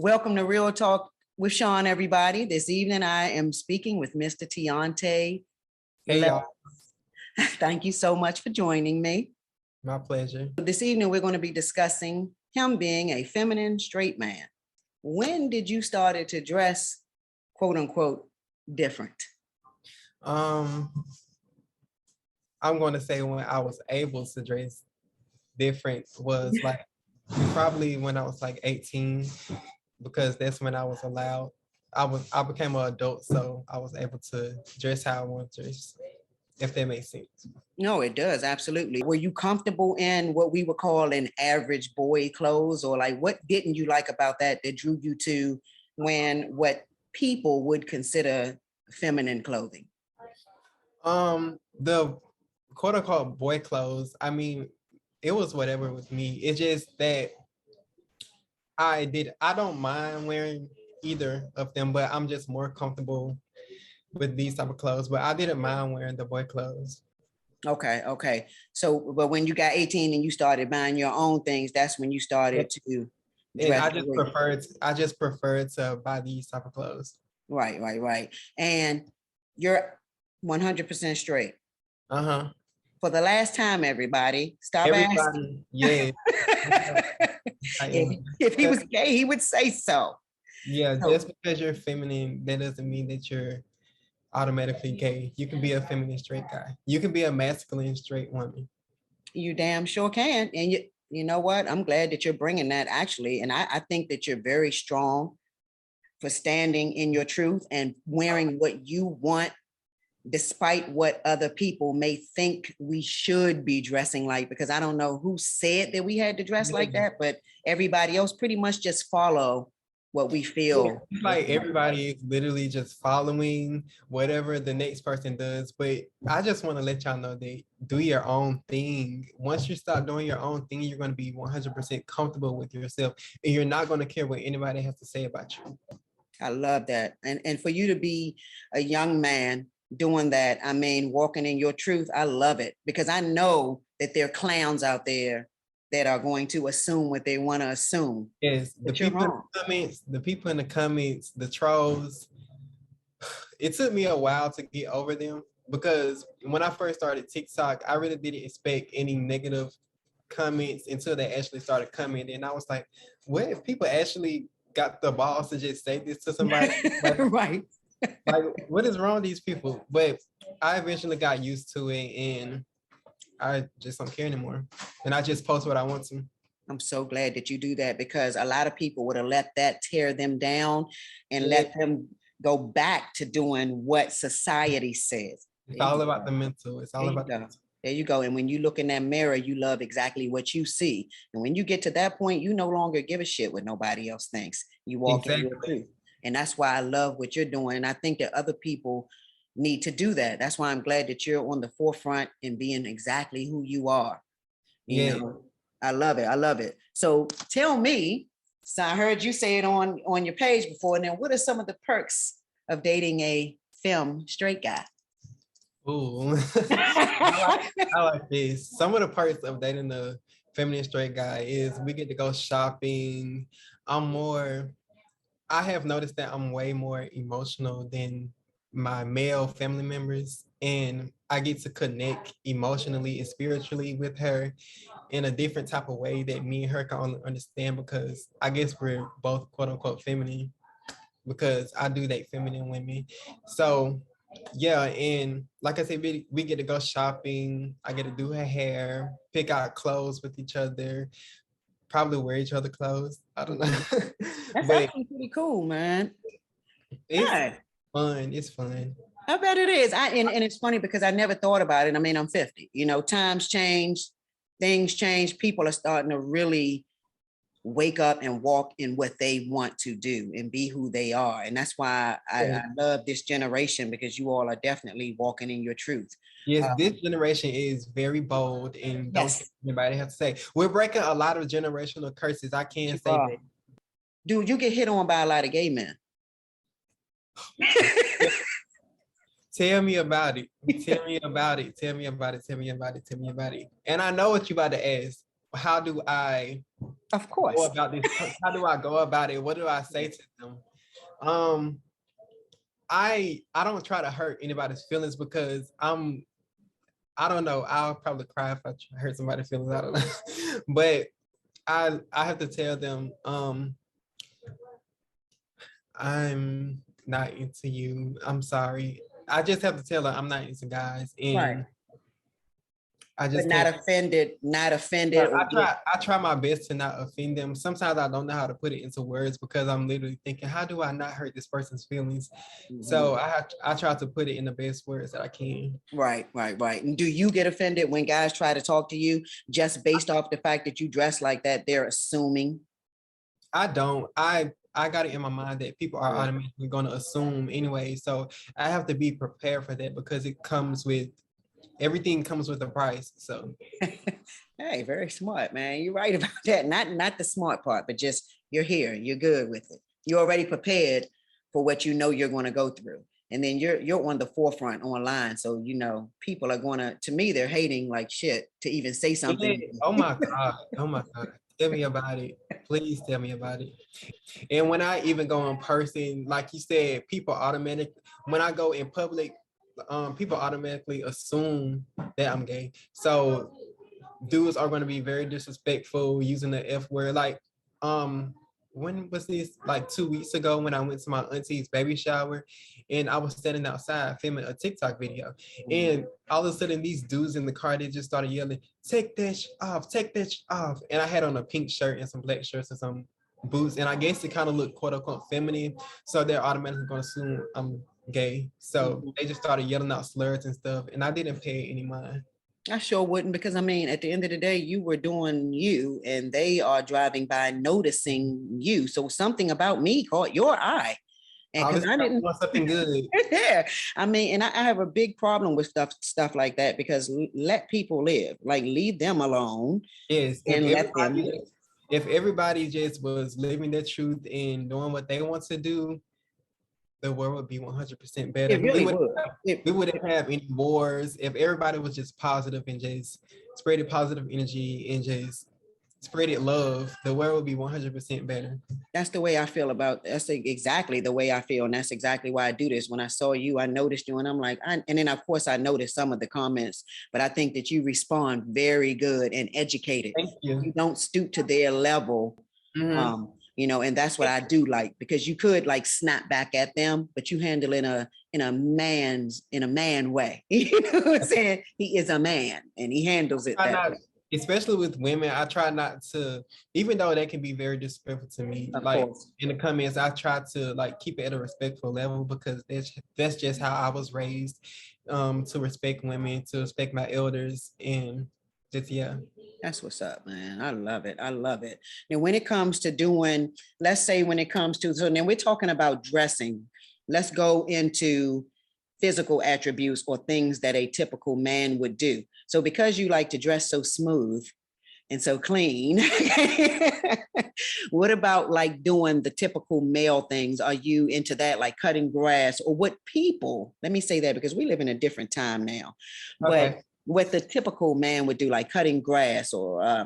Welcome to Real Talk with Sean, everybody. This evening, I am speaking with Mr. TeonTee Loves. Thank you so much for joining me. My pleasure. This evening, we're going to be discussing him being a feminine straight man. When did you started to dress, quote unquote, different? I'm going to say when I was able to dress different was like probably when I was like 18, because that's when I was allowed. I became an adult, so I was able to dress how I want to dress, if that makes sense. No, it does, absolutely. Were you comfortable in what we would call an average boy clothes, or like what didn't you like about that drew you to when what people would consider feminine clothing? The quote unquote boy clothes, I mean, it was whatever with me. It's just that I don't mind wearing either of them, but I'm just more comfortable with these type of clothes. But I didn't mind wearing the boy clothes. Okay. So, but when you got 18 and you started buying your own things, that's when you started to dress. I just preferred to buy these type of clothes. Right. And you're 100% straight. Uh-huh. For the last time, everybody, stop asking. Yeah. if he was gay, he would say so. Yeah, just because you're feminine, that doesn't mean that you're automatically gay. You can be a feminine straight guy. You can be a masculine straight woman. You damn sure can. And you know what? I'm glad that you're bringing that, actually. And I think that you're very strong for standing in your truth and wearing what you want, despite what other people may think we should be dressing like, because I don't know who said that we had to dress like that, but everybody else pretty much just follow what we feel. Yeah, like everybody is literally just following whatever the next person does. But I just want to let y'all know that do your own thing. Once you start doing your own thing, you're going to be 100% comfortable with yourself, and you're not going to care what anybody has to say about you. I love that. And for you to be a young man doing that, I mean, walking in your truth, I love it, because I know that there are clowns out there that are going to assume what they want to assume. Yes, the people in the comments, the trolls, it took me a while to get over them, because when I first started TikTok, I really didn't expect any negative comments until they actually started coming. And I was like, what if people actually got the balls to just say this to somebody? Right. Like, what is wrong with these people? But I eventually got used to it, and I just don't care anymore. And I just post what I want to. I'm so glad that you do that, because a lot of people would have let that tear them down and let them go back to doing what society says. It's all about the mental. It's all about the mental. There you go. And when you look in that mirror, you love exactly what you see. And when you get to that point, you no longer give a shit what nobody else thinks. You walk in your truth. And that's why I love what you're doing. And I think that other people need to do that. That's why I'm glad that you're on the forefront and being exactly who you are. You know, I love it. So tell me, so I heard you say it on your page before, and then what are some of the perks of dating a femme straight guy? Ooh, I like this. Some of the perks of dating a feminine straight guy is we get to go shopping. I have noticed that I'm way more emotional than my male family members, and I get to connect emotionally and spiritually with her in a different type of way that me and her can only understand, because I guess we're both quote unquote feminine, because I do date feminine women. So yeah, and like I said, we get to go shopping. I get to do her hair, pick out clothes with each other, probably wear each other clothes. I don't know. That's actually pretty cool, man. It's fun. It's fun. I bet it is. And it's funny because I never thought about it. I mean, I'm 50. You know, times change, things change. People are starting to really wake up and walk in what they want to do and be who they are. And that's why I love this generation, because you all are definitely walking in your truth. Yes, this generation is very bold, and don't care what anybody have to say. We're breaking a lot of generational curses. I can't say that. Dude, you get hit on by a lot of gay men. Tell me about it. Tell me about it. And I know what you're about to ask. How do I Of go course. about this? How do I go about it? What do I say to them? I don't try to hurt anybody's feelings because I don't know. I'll probably cry if I hurt somebody's feelings. I don't know. But I have to tell them, I'm not into you. I'm sorry. I just have to tell them I'm not into guys. Right. And I But just not can't. offended, not offended. Or I try my best to not offend them. Sometimes I don't know how to put it into words because I'm literally thinking, how do I not hurt this person's feelings? So I try to put it in the best words that I can. Right. And do you get offended when guys try to talk to you just based off the fact that you dress like that? They're assuming. I don't. I got it in my mind that people are automatically going to assume anyway. So I have to be prepared for that because everything comes with a price. So Hey, very smart, man. You're right about that. Not the smart part, but just you're here. You're good with it. You're already prepared for what you know you're going to go through. And then you're on the forefront online. So people are to me, they're hating like shit to even say something. yeah. Oh my God. Tell me about it. Please tell me about it. And when I even go in person, like you said, when I go in public, people automatically assume that I'm gay. So dudes are going to be very disrespectful using the F word. Like, when was this? Like 2 weeks ago when I went to my auntie's baby shower and I was standing outside filming a TikTok video. And all of a sudden these dudes in the car, they just started yelling, take that off, take that off. And I had on a pink shirt and some black shirts and some boots. And I guess it kind of looked quote unquote feminine. So they're automatically going to assume I'm gay. So they just started yelling out slurs and stuff. And I didn't pay any mind. I sure wouldn't, because I mean, at the end of the day, you were doing you and they are driving by noticing you. So something about me caught your eye. And because I didn't want something good. Yeah. I mean, and I have a big problem with stuff like that, because let people live, like leave them alone. Yes. And let them live. If everybody just was living their truth and doing what they want to do, the world would be 100% better. It really would. We wouldn't have any wars if everybody was just positive and just spreaded positive energy and just spreaded love. The world would be 100% better. That's the way I feel that's exactly the way I feel. And that's exactly why I do this. When I saw you, I noticed you, and I'm like, and then of course I noticed some of the comments, but I think that you respond very good and educated. Thank you. You don't stoop to their level. And that's what I do like, because you could like snap back at them, but you handle it in a man way. You know what I'm saying? He is a man and he handles it that way. Especially with women, I try not to, even though that can be very disrespectful to me, Of like course. in the comments, I try to like keep it at a respectful level, because that's just how I was raised, to respect women, to respect my elders, and just, yeah. That's what's up, man. I love it. And when it comes to doing, let's say so then we're talking about dressing. Let's go into physical attributes or things that a typical man would do. So because you like to dress so smooth and so clean, what about like doing the typical male things? Are you into that, like cutting grass, or what people, let me say that because we live in a different time now, Okay. but what the typical man would do, like cutting grass or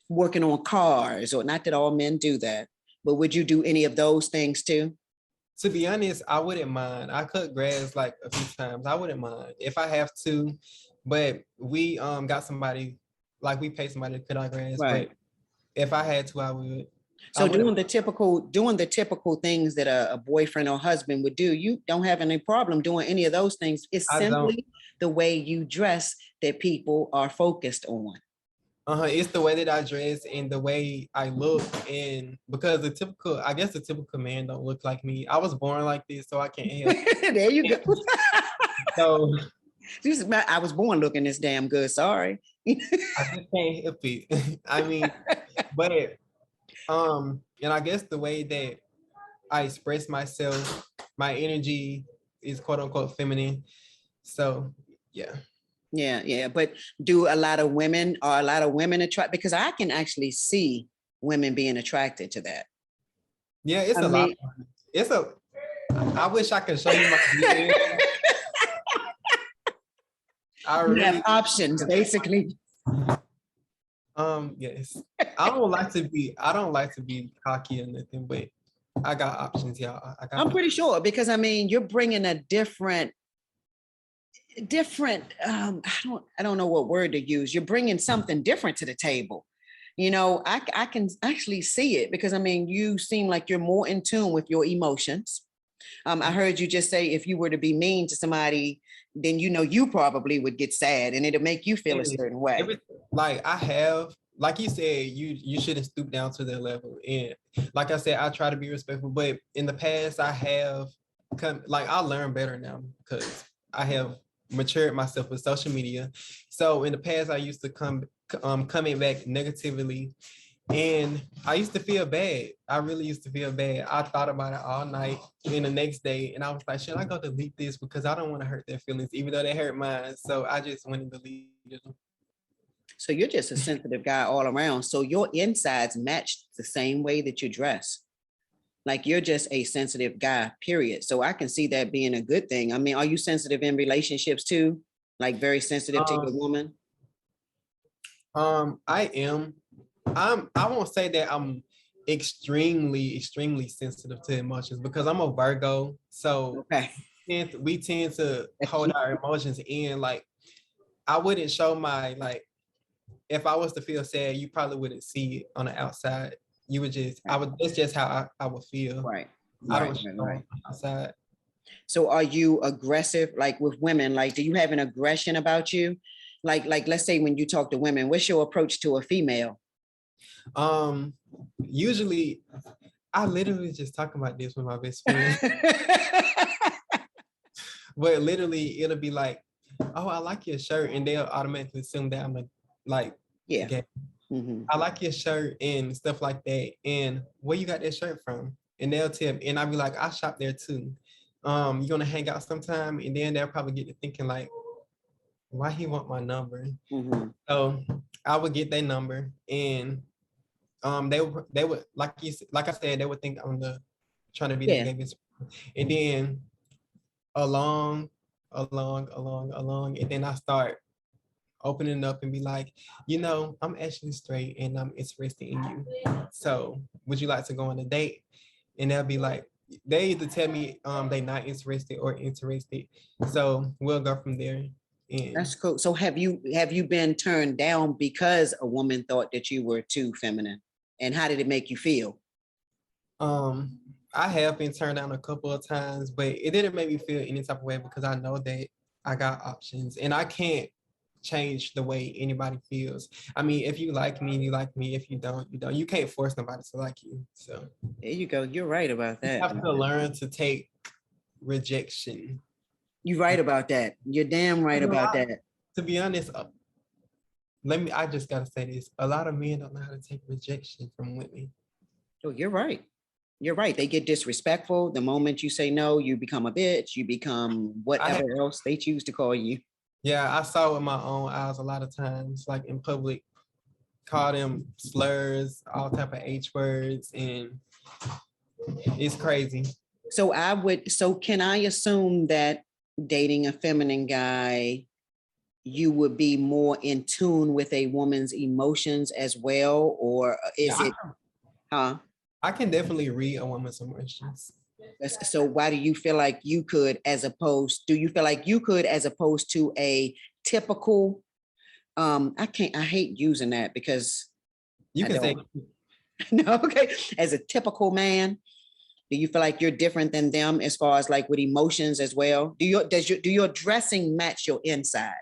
working on cars, or not that all men do that, but would you do any of those things too? To be honest, I wouldn't mind. I cut grass like a few times. I wouldn't mind if I have to, but we got somebody, like we pay somebody to cut our grass. Right. But if I had to, I would. So doing the typical things that a boyfriend or husband would do, you don't have any problem doing any of those things. It's simply the way you dress that people are focused on. It's the way that I dress and the way I look, and because the typical man don't look like me. I was born like this, so I can't help. There you go. So I was born looking this damn good. Sorry. I just can't help it. I mean, but and I guess the way that I express myself, my energy is quote unquote feminine. So yeah. Yeah. But do a lot of women attract? Because I can actually see women being attracted to that. Yeah, it's a lot. I wish I could show you my video. You have options, basically. Yes. I don't like to be cocky or nothing, but I got options, y'all. I'm pretty sure because I mean you're bringing a different I don't know what word to use. You're bringing something different to the table. You know, I can actually see it because I mean you seem like you're more in tune with your emotions. I heard you just say if you were to be mean to somebody, then you know you probably would get sad and it'll make you feel a certain way. Like I have, like you said, you shouldn't stoop down to their level. And like I said, I try to be respectful, but in the past I have like I learn better now because I have matured myself with social media. So in the past I used to coming back negatively, and I used to feel bad. I really used to feel bad. I thought about it all night and the next day, and I was like, should I go delete this? Because I don't want to hurt their feelings, even though they hurt mine. So I just went and deleted them. So you're just a sensitive guy all around. So your insides match the same way that you dress. Like you're just a sensitive guy, period. So I can see that being a good thing. I mean, are you sensitive in relationships too? Like very sensitive to your woman? I am. I won't say that I'm extremely sensitive to emotions because I'm a Virgo. So Okay. we tend to hold our emotions in. Like I wouldn't show my like if I was to feel sad, you probably wouldn't see it on the outside. You would just that's just how I would feel. Right. I don't show on the outside. So are you aggressive like with women? Like do you have an aggression about you? Like let's say when you talk to women, what's your approach to a female? Usually I literally just talk about this with my best friend. But literally it'll be like, oh, I like your shirt, and they'll automatically assume that I'm like yeah. Okay. Mm-hmm. I like your shirt and stuff like that. And where you got that shirt from? And they'll tell me, and I'll be like, I shop there too. You gonna hang out sometime? And then they'll probably get to thinking like, why he want my number? Mm-hmm. So I would get their number, and they would like I said, they would think I'm trying to be the gayest. And then along, and then I start opening up and be like, you know, I'm actually straight and I'm interested in you. So would you like to go on a date? And they'll be like, they either tell me they not interested or interested. So we'll go from there. And that's cool. So have you been turned down because a woman thought that you were too feminine? And how did it make you feel? I have been turned down a couple of times, but it didn't make me feel any type of way because I know that I got options and I can't change the way anybody feels. I mean, if you like me, you like me. If you don't, you don't. You can't force nobody to like you. So there you go. You're right about that. You have to learn to take rejection. You're right about that. You're damn right about that. To be honest, I just gotta say this. A lot of men don't know how to take rejection from women. Oh, you're right. You're right. They get disrespectful. The moment you say no, you become a bitch. You become whatever else they choose to call you. Yeah, I saw with my own eyes a lot of times, like in public, call them slurs, all type of H words, and it's crazy. So can I assume that dating a feminine guy, you would be more in tune with a woman's emotions as well? Or is it, huh? I can definitely read a woman's emotions. So why do you feel like you could, as opposed to a typical, I hate using that because you can say no, okay. As a typical man, do you feel like you're different than them as far as like with emotions as well? Do your dressing match your inside?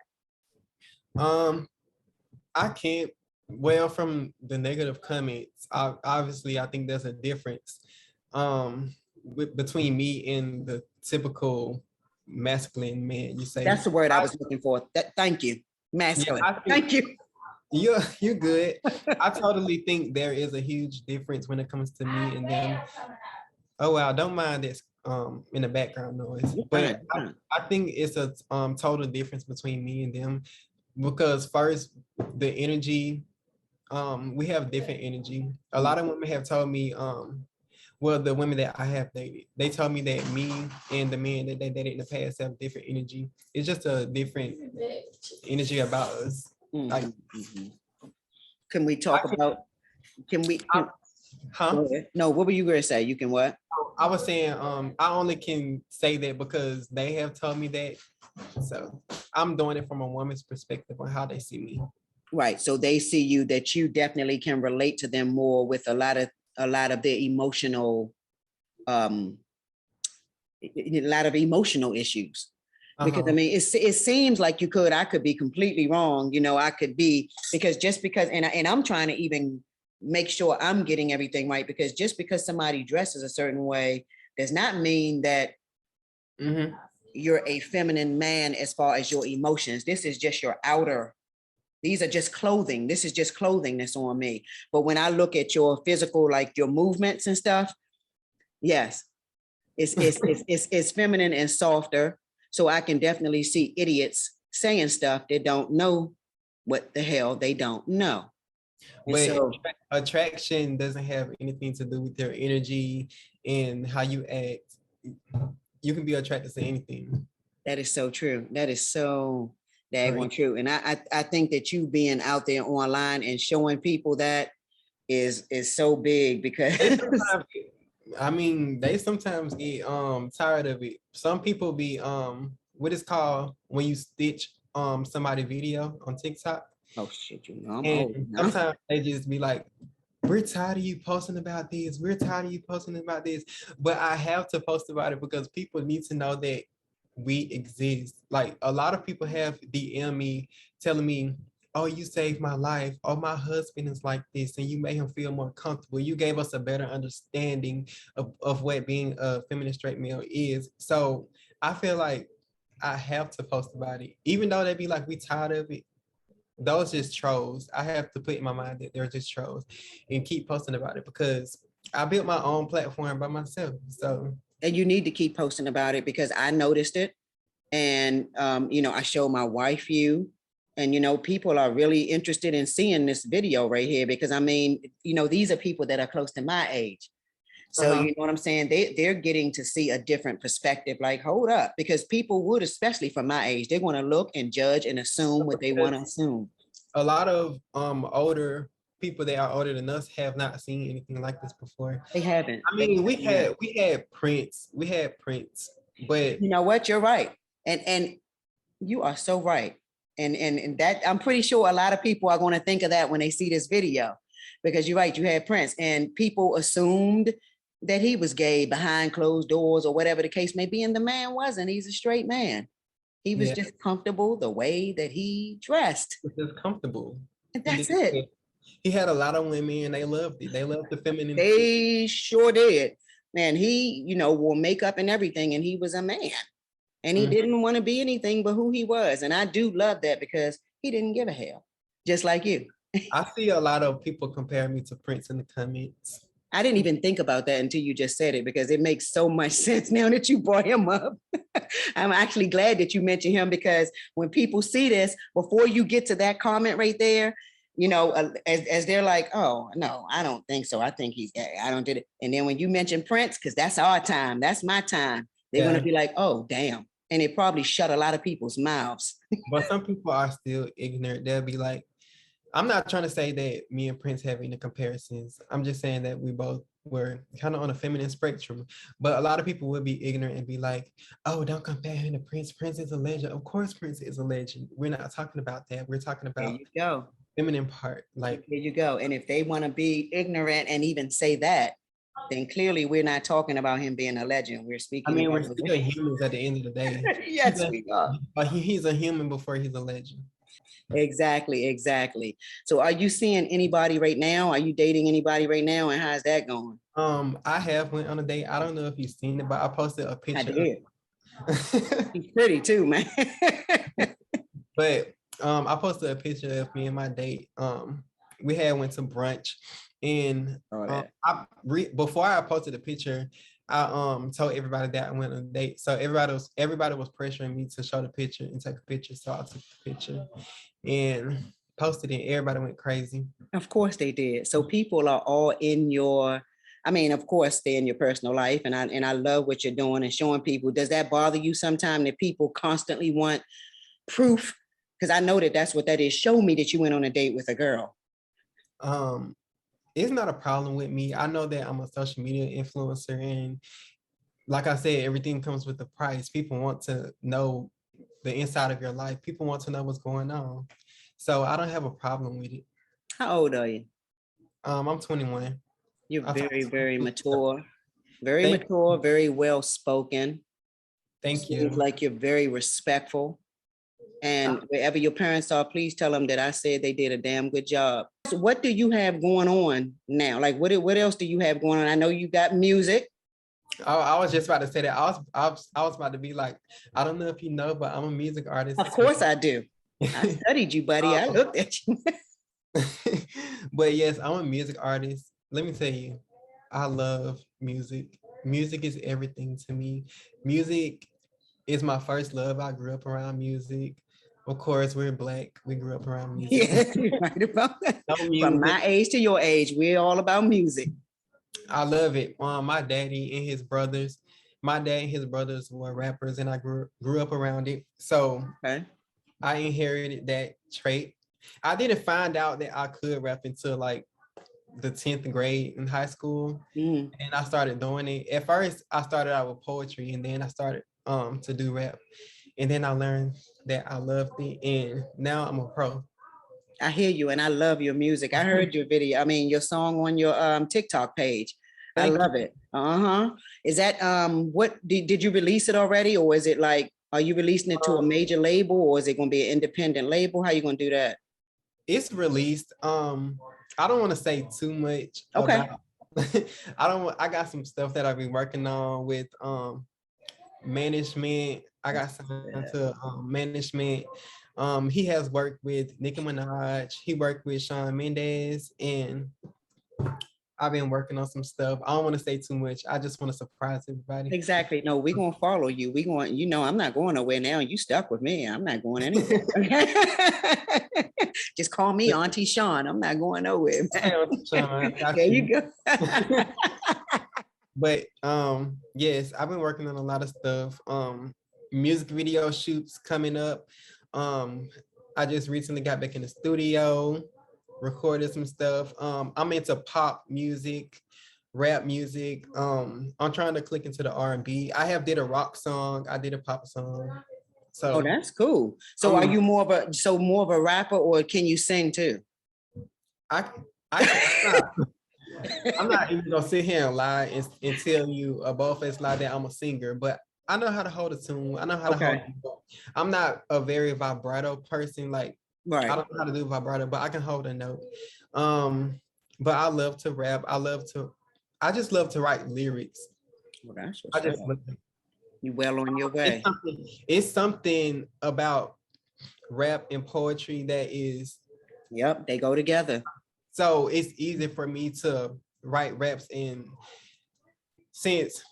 I can't. Well, from the negative comments, obviously, I think there's a difference between me and the typical masculine man. You say that's the word I was looking for. Thank you, masculine. Yeah, thank you. You're good. I totally think there is a huge difference when it comes to me and them. Oh wow, don't mind this in the background noise. But I think it's a total difference between me and them because first the energy, we have different energy. A lot of women have told me, well, the women that I have dated, they told me that me and the men that they dated in the past have different energy. It's just a different energy about us. Can we talk about, can we, Huh? no, what were you going to say? You can what? I was saying, I only can say that because they have told me that. So I'm doing it from a woman's perspective on how they see me. Right. So they see you that you definitely can relate to them more with a lot of their emotional, a lot of emotional issues. Because I mean, it seems like I could be completely wrong. You know, I could be, because just because, and I'm trying to even make sure I'm getting everything right, because just because somebody dresses a certain way does not mean that you're a feminine man as far as your emotions. This is just your outer. These are just clothing. This is just clothing that's on me. But when I look at your physical, like your movements and stuff, yes, it's feminine and softer. So I can definitely see idiots saying stuff that don't know what the hell they don't know. But so, attraction doesn't have anything to do with your energy and how you act. You can be attracted to anything. That is so true. That is so daggone true. And I think that you being out there online and showing people that is so big, because I mean, they sometimes get tired of it. Some people be what is called when you stitch somebody video on TikTok. Oh shit, you know, I'm and old now. Sometimes they just be like, we're tired of you posting about this. We're tired of you posting about this. But I have to post about it because people need to know that we exist. Like a lot of people have DM me telling me, oh, you saved my life. Oh, my husband is like this, and you made him feel more comfortable. You gave us a better understanding of what being a feminist straight male is. So I feel like I have to post about it. Even though they be like, we tired of it. Those just trolls. I have to put in my mind that they're just trolls and keep posting about it because I built my own platform by myself. So, and you need to keep posting about it, because I noticed it. And, you know, I show my wife you, and, you know, people are really interested in seeing this video right here, because I mean, you know, these are people that are close to my age. So you know what I'm saying? They're getting to see a different perspective, like, hold up, because people would, especially from my age, they want to look and judge and assume what they want to assume. A lot of older people that are older than us have not seen anything like this before. They haven't. I mean, we had Prince, but you know what? You're right. And you are so right. And that, I'm pretty sure a lot of people are going to think of that when they see this video, because you're right, you had Prince and people assumed that he was gay behind closed doors or whatever the case may be, and the man wasn't. He's a straight man. He was just comfortable the way that he dressed. Just comfortable. And that's it. He had a lot of women and they loved it. They loved the feminine. They sure did. Man, he, you know, wore makeup and everything, and he was a man. And he didn't want to be anything but who he was. And I do love that, because he didn't give a hell, just like you. I see a lot of people compare me to Prince in the comments. I didn't even think about that until you just said it, because it makes so much sense now that you brought him up. I'm actually glad that you mentioned him, because when people see this, before you get to that comment right there, you know, as they're like, oh, no, I don't think so. I think he's gay. I don't do it. And then when you mention Prince, because that's our time, that's my time, they're going to be like, oh, damn. And it probably shut a lot of people's mouths. But some people are still ignorant. They'll be like, I'm not trying to say that me and Prince have any comparisons. I'm just saying that we both were kind of on a feminine spectrum. But a lot of people would be ignorant and be like, oh, don't compare him to Prince. Prince is a legend. Of course, Prince is a legend. We're not talking about that. We're talking about there you go. Feminine part. Like, there you go. And if they want to be ignorant and even say that, then clearly we're not talking about him being a legend. We're speaking. I mean, we're still humans at the end of the day. Yes, we are. But he's a human before he's a legend. Exactly. So are you seeing anybody right now? Are you dating anybody right now? And how's that going? I have went on a date. I don't know if you've seen it, but I posted a picture. I did. He's pretty too, man. But I posted a picture of me and my date. We had went to brunch, and before I posted the picture, I told everybody that I went on a date. So everybody was pressuring me to show the picture and take a picture. So I took the picture and posted it. Everybody went crazy. Of course they did. So people are all in your, I mean, of course they're in your personal life, and I love what you're doing and showing people. Does that bother you sometimes, that people constantly want proof? Because I know that that's what that is. Show me that you went on a date with a girl. Um, it's not a problem with me. I know that I'm a social media influencer, and like I said, everything comes with a price. People want to know the inside of your life. People want to know what's going on. So I don't have a problem with it. How old are you? I'm 21. You're I very, very thank, mature, very well spoken. thank Seems you. like you're very respectful. And wherever your parents are, please tell them that I said they did a damn good job. So what do you have going on now? Like, what else do you have going on? I know you got music. I was just about to say that. I was about to be like, I don't know if you know, but I'm a music artist. Of course I do. I studied you, buddy. I looked at you. But yes, I'm a music artist. Let me tell you, I love music. Music is everything to me. Music is my first love. I grew up around music. Of course, we're Black. We grew up around music. Yeah, you're right about that. No From music. my age to your age, we're all about music. I love it. My daddy and his brothers, my dad and his brothers were rappers, and I grew up around it. So Okay. I inherited that trait. I didn't find out that I could rap until like the 10th grade in high school. Mm. And I started doing it. At first, I started out with poetry, and then I started to do rap. And then I learned that I loved it, and now I'm a pro. I hear you, and I love your music. I heard your video. I mean, your song on your TikTok page. I Thank you. love it. Uh-huh. Is that what did you release it already, or is it like, are you releasing it to a major label, or is it going to be an independent label? How you going to do that? It's released. I don't want to say too much Okay. about I got some stuff that I've been working on with management. I got signed to management. He has worked with Nicki Minaj. He worked with Shawn Mendes, and I've been working on some stuff. I don't want to say too much. I just want to surprise everybody. Exactly. No, we're gonna follow you. We going, I'm not going nowhere now. You stuck with me. I'm not going anywhere. Just call me Auntie Sean. I'm not going nowhere, man. There you go. But yes, I've been working on a lot of stuff. Music video shoots coming up. I just recently got back in the studio, recorded some stuff. I'm into pop music, rap music. I'm trying to click into the R&B. I have did a rock song. I did a pop song. So that's cool. So are you more of a rapper, or can you sing too? I'm not even gonna sit here and lie and tell you a bold-faced lie that I'm a singer, but I know how to hold a tune. I know how to hold a note. I'm not a very vibrato person. Like, right. I don't know how to do vibrato, but I can hold a note. But I love to rap. I just love to write lyrics. Well, that's I just you well on your way. It's something about rap and poetry that is. Yep, they go together. So it's easy for me to write raps, and since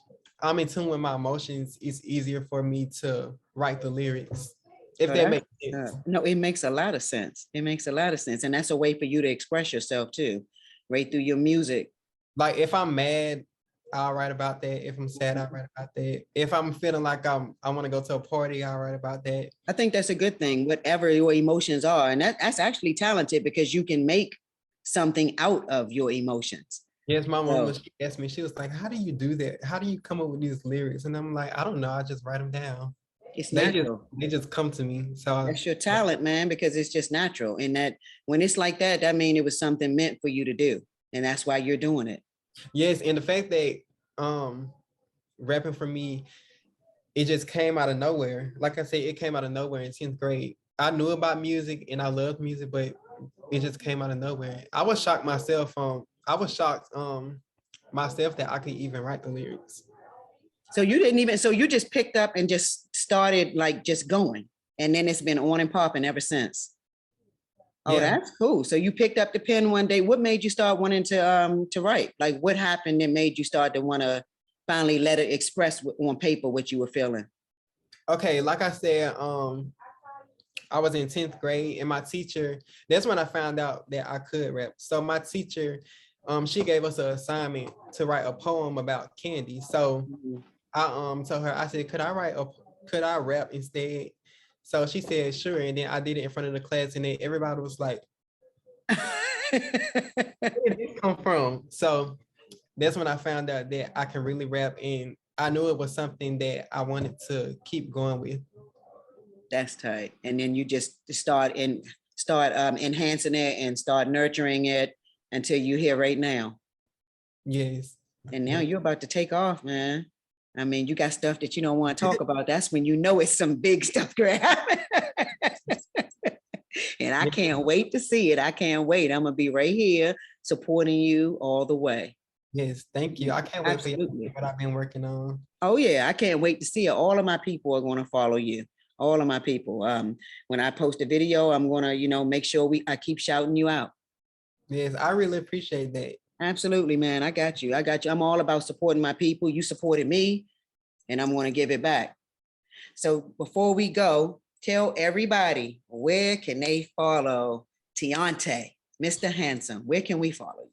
I'm in tune with my emotions, it's easier for me to write the lyrics. If that makes sense. No, it makes a lot of sense. It makes a lot of sense. And that's a way for you to express yourself too, right through your music. Like if I'm mad, I'll write about that. If I'm sad, I'll write about that. If I'm feeling like I want to go to a party, I'll write about that. I think that's a good thing, whatever your emotions are. And that's actually talented, because you can make something out of your emotions. Yes, my mom, she asked me, she was like, how do you do that? How do you come up with these lyrics? And I'm like, I don't know. I just write them down. It's natural. They just come to me. So that's your talent, man, because it's just natural. And that when it's like that, that means it was something meant for you to do. And that's why you're doing it. Yes. And the fact that rapping for me, it just came out of nowhere. Like I said, it came out of nowhere in 10th grade. I knew about music and I loved music, but it just came out of nowhere. I was shocked myself. Myself that I could even write the lyrics. So you just picked up and just started like just going, and then it's been on and popping ever since. Oh, yeah. That's cool. So you picked up the pen one day. What made you start wanting to write? Like what happened that made you start to want to finally let it express on paper what you were feeling? Okay, like I said, I was in 10th grade, and my teacher, that's when I found out that I could rap. So my teacher, she gave us an assignment to write a poem about candy. So I told her, I said, could I rap instead? So she said, sure. And then I did it in front of the class, and then everybody was like, Where did this come from? So that's when I found out that I can really rap, and I knew it was something that I wanted to keep going with. That's tight. And then you just start enhancing it and start nurturing it until you're here right now. Yes. And now you're about to take off, man. I mean, you got stuff that you don't want to talk about. That's when you know it's some big stuff going to happen. And I can't wait to see it. I can't wait. I'm going to be right here supporting you all the way. Yes, thank you. I can't wait to see what I've been working on. Oh, yeah. I can't wait to see it. All of my people are going to follow you. All of my people. When I post a video, I'm going to, make sure I keep shouting you out. Yes, I really appreciate that. Absolutely, man. I got you. I'm all about supporting my people. You supported me, and I'm going to give it back. So before we go, tell everybody, where can they follow TeonTee, Mr. Handsome? Where can we follow you?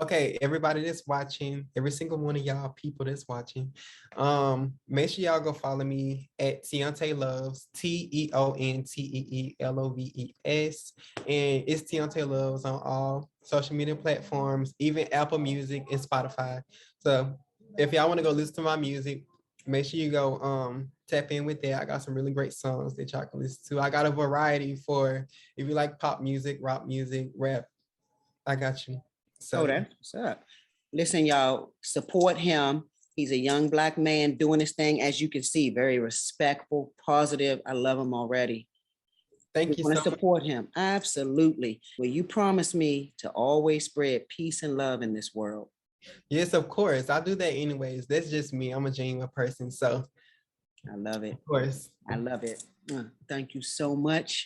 Okay, everybody that's watching, every single one of y'all people that's watching, make sure y'all go follow me at TeonTee Loves, TeonTeeLoves, and it's TeonTee Loves on all social media platforms, even Apple Music and Spotify. So if y'all want to go listen to my music, make sure you go tap in with that. I got some really great songs that y'all can listen to. I got a variety for if you like pop music, rock music, rap. I got you. So that's what's up. Listen, y'all, support him. He's a young Black man doing his thing, as you can see, very respectful, positive. I love him already. Thank you so much. Support him. Absolutely. Will you promise me to always spread peace and love in this world? Yes, of course. I do that anyways. That's just me. I'm a genuine person. So I love it. Of course. I love it. Thank you so much.